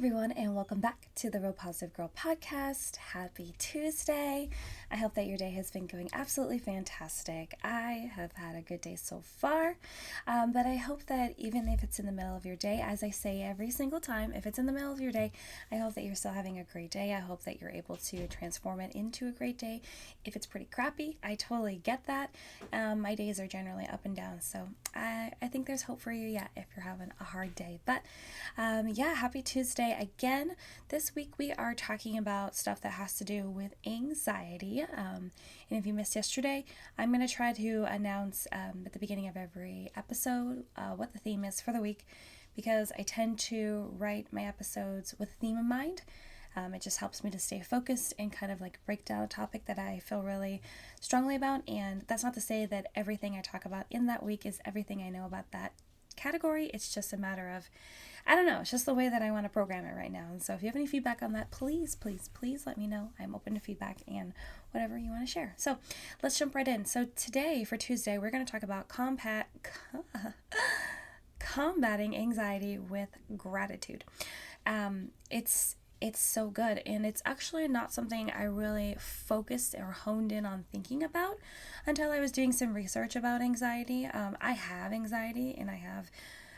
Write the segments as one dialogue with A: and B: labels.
A: everyone, and welcome back to the RealPositiveGirl Podcast. Happy Tuesday. I hope that your day has been going absolutely fantastic. I have had a good day so far, but I hope that even if it's in the middle of your day, as I say every single time, if it's in the middle of your day, I hope that you're still having a great day. I hope that you're able to transform it into a great day. If it's pretty crappy, I totally get that. My days are generally up and down, so I think there's hope for you, if you're having a hard day. But happy Tuesday again. This week we are talking about stuff that has to do with anxiety. And if you missed yesterday, I'm going to try to announce at the beginning of every episode what the theme is for the week, because I tend to write my episodes with a theme in mind. It just helps me to stay focused and kind of like break down a topic that I feel really strongly about. And that's not to say that everything I talk about in that week is everything I know about that category. It's just a matter of, I don't know, it's just the way that I want to program it right now. And so if you have any feedback on that, please let me know. I'm open to feedback and whatever you want to share. So let's jump right in. So today, for Tuesday, we're going to talk about combating anxiety with gratitude. It's so good, and it's actually not something I really focused or honed in on thinking about until I was doing some research about anxiety. I have anxiety, and I have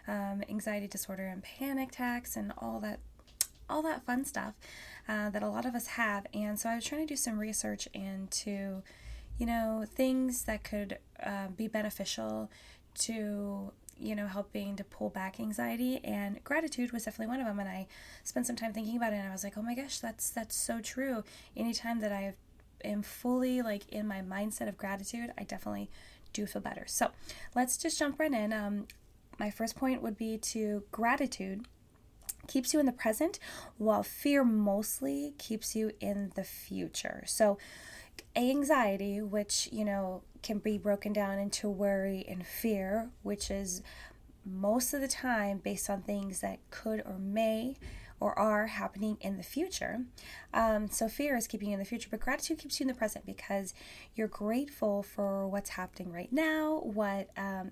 A: anxiety disorder and panic attacks and all that fun stuff that a lot of us have. And so I was trying to do some research into, things that could be beneficial to helping to pull back anxiety, and gratitude was definitely one of them. And I spent some time thinking about it, and I was like, oh my gosh, that's so true. Anytime that I am fully like in my mindset of gratitude, I definitely do feel better. So let's just jump right in. My first point would be to gratitude keeps you in the present, while fear mostly keeps you in the future. So anxiety, which, can be broken down into worry and fear, which is most of the time based on things that could or may or are happening in the future. So fear is keeping you in the future, but gratitude keeps you in the present because you're grateful for what's happening right now.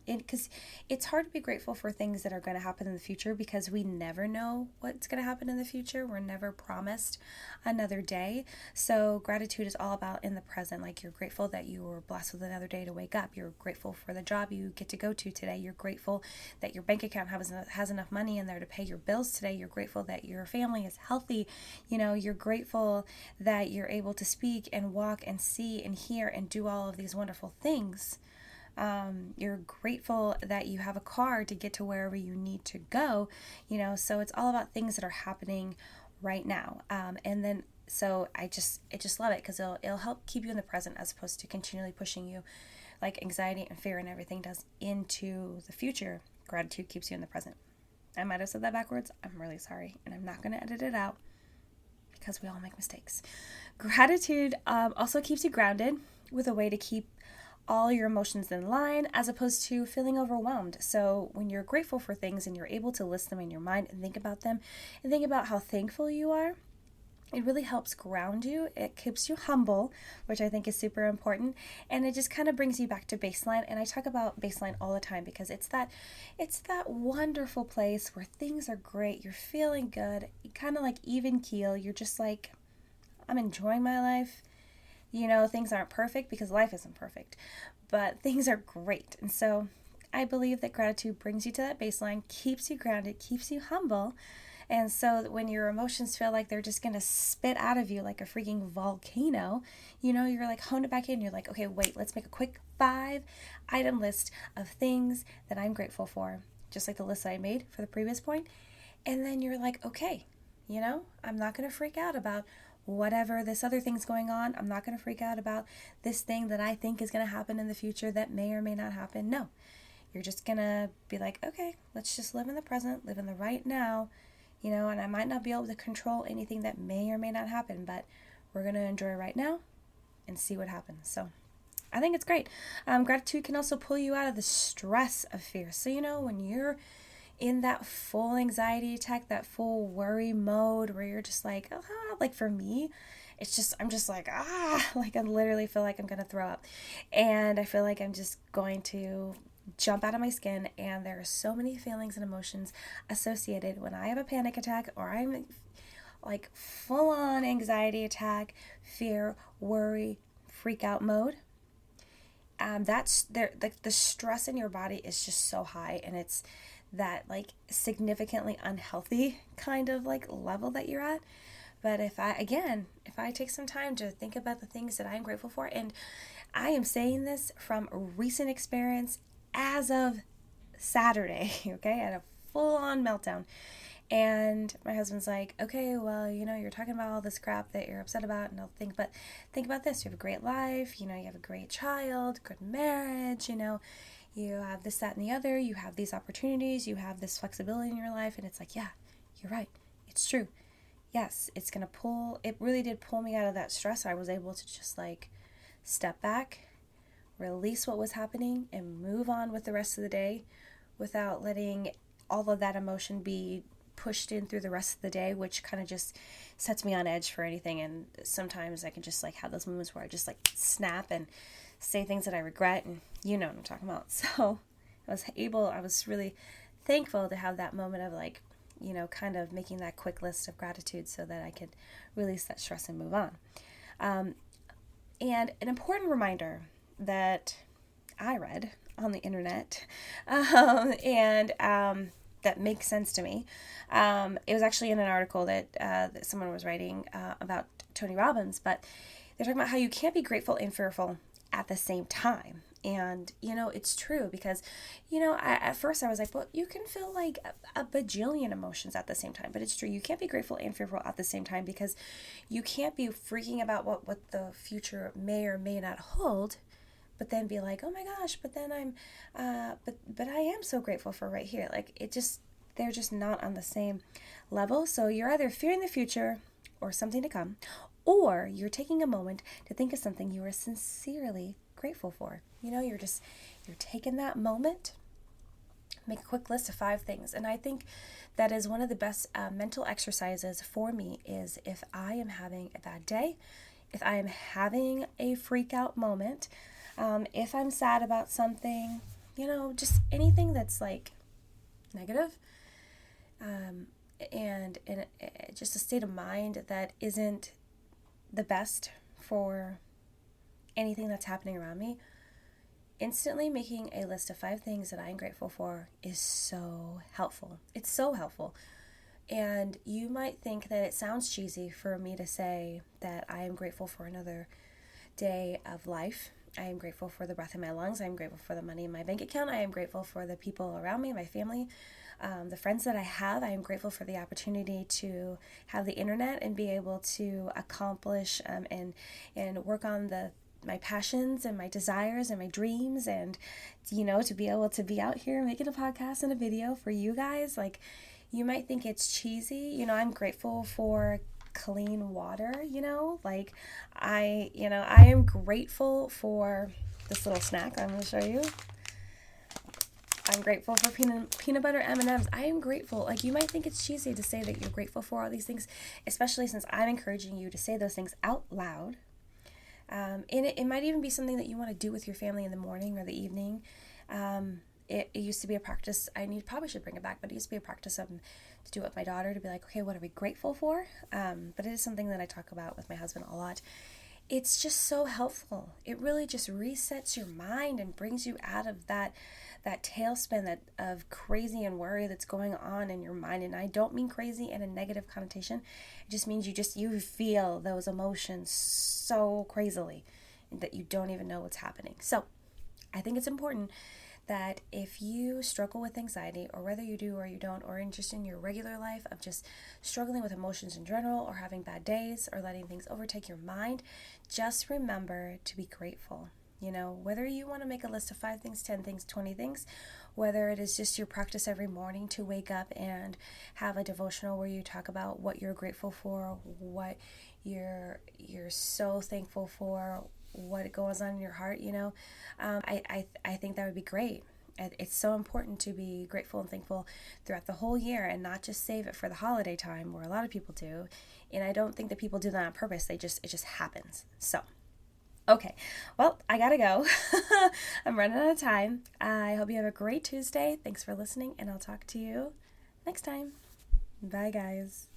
A: Because it's hard to be grateful for things that are going to happen in the future, because we never know what's going to happen in the future. We're never promised another day. So gratitude is all about in the present. Like, you're grateful that you were blessed with another day to wake up. You're grateful for the job you get to go to today. You're grateful that your bank account has enough money in there to pay your bills today. You're grateful that your family is healthy. You're grateful that you're able to speak and walk and see and hear and do all of these wonderful things. You're grateful that you have a car to get to wherever you need to go, so it's all about things that are happening right now. So I just love it, because it'll help keep you in the present, as opposed to continually pushing you like anxiety and fear and everything does into the future. Gratitude keeps you in the present. I might have said that backwards. I'm really sorry, and I'm not going to edit it out, because we all make mistakes. Gratitude also keeps you grounded, with a way to keep all your emotions in line, as opposed to feeling overwhelmed. So when you're grateful for things and you're able to list them in your mind and think about them and think about how thankful you are, it really helps ground you. It keeps you humble, which I think is super important. And it just kind of brings you back to baseline. And I talk about baseline all the time, because it's that wonderful place where things are great. You're feeling good. You kind of like even keel. You're just like, I'm enjoying my life. Things aren't perfect, because life isn't perfect, but things are great. And so I believe that gratitude brings you to that baseline, keeps you grounded, keeps you humble. And so when your emotions feel like they're just going to spit out of you like a freaking volcano, you're like, hone it back in. You're like, okay, wait, let's make a quick 5-item list of things that I'm grateful for, just like the list I made for the previous point. And then you're like, okay, I'm not going to freak out about whatever this other thing's going on. I'm not going to freak out about this thing that I think is going to happen in the future that may or may not happen. No, you're just going to be like, okay, let's just live in the present, live in the right now. And I might not be able to control anything that may or may not happen, but we're going to enjoy right now and see what happens. So I think it's great. Gratitude can also pull you out of the stress of fear. So, when you're in that full anxiety attack, that full worry mode where you're just like, like for me, I'm just like, like I literally feel like I'm going to throw up. And I feel like I'm just going to jump out of my skin, and there are so many feelings and emotions associated when I have a panic attack or I'm like full on anxiety attack, fear, worry, freak out mode. That's there, the stress in your body is just so high, and it's that like significantly unhealthy kind of like level that you're at. But if I take some time to think about the things that I'm grateful for, and I am saying this from recent experience as of Saturday, okay, I had a full-on meltdown. And my husband's like, okay, well, you're talking about all this crap that you're upset about, and I'll think about this. You have a great life, you have a great child, good marriage, you have this, that, and the other, you have these opportunities, you have this flexibility in your life. And it's like, yeah, you're right. It's true. Yes, it really did pull me out of that stress. I was able to just like step back, release what was happening, and move on with the rest of the day without letting all of that emotion be pushed in through the rest of the day, which kind of just sets me on edge for anything. And sometimes I can just like have those moments where I just like snap and say things that I regret, and you know what I'm talking about. So I was really thankful to have that moment of like, kind of making that quick list of gratitude so that I could release that stress and move on. And an important reminder that I read on the internet, and that makes sense to me. It was actually in an article that someone was writing about Tony Robbins, but they're talking about how you can't be grateful and fearful at the same time. And, it's true because, at first I was like, well, you can feel like a bajillion emotions at the same time, but it's true. You can't be grateful and fearful at the same time because you can't be freaking about what the future may or may not hold, but then be like, oh my gosh, but then but I am so grateful for right here. Like they're just not on the same level. So you're either fearing the future or something to come, or you're taking a moment to think of something you are sincerely grateful for. You're taking that moment, make a quick list of 5 things. And I think that is one of the best mental exercises for me is if I am having a bad day, if I am having a freak out moment, if I'm sad about something, just anything that's like negative, and just a state of mind that isn't the best for anything that's happening around me. Instantly making a list of 5 things that I'm grateful for is so helpful. It's so helpful. And you might think that it sounds cheesy for me to say that I am grateful for another day of life. I am grateful for the breath in my lungs. I am grateful for the money in my bank account. I am grateful for the people around me, my family, the friends that I have. I am grateful for the opportunity to have the internet and be able to accomplish and work on my passions and my desires and my dreams, and to be able to be out here making a podcast and a video for you guys. Like, you might think it's cheesy. I'm grateful for clean water, like I am grateful for this little snack I'm going to show you. I'm grateful for peanut butter M&Ms. I am grateful. Like, you might think it's cheesy to say that you're grateful for all these things, especially since I'm encouraging you to say those things out loud. And it might even be something that you want to do with your family in the morning or the evening. It used to be a practice, probably should bring it back, but it used to be a practice to do it with my daughter, to be like, okay, what are we grateful for? But it is something that I talk about with my husband a lot. It's just so helpful. It really just resets your mind and brings you out of that tailspin of crazy and worry that's going on in your mind. And I don't mean crazy in a negative connotation. It just means you feel those emotions so crazily that you don't even know what's happening. So I think it's important that if you struggle with anxiety, or whether you do or you don't, or just in your regular life of just struggling with emotions in general, or having bad days, or letting things overtake your mind, just remember to be grateful. Whether you want to make a list of 5 things, 10 things, 20 things, whether it is just your practice every morning to wake up and have a devotional where you talk about what you're grateful for, what you're so thankful for, what goes on in your heart, I think that would be great. It's so important to be grateful and thankful throughout the whole year, and not just save it for the holiday time, where a lot of people do. And I don't think that people do that on purpose. It just happens. So Okay, well, I gotta go. I'm running out of time. I hope you have a great Tuesday. Thanks for listening, and I'll talk to you next time. Bye, guys.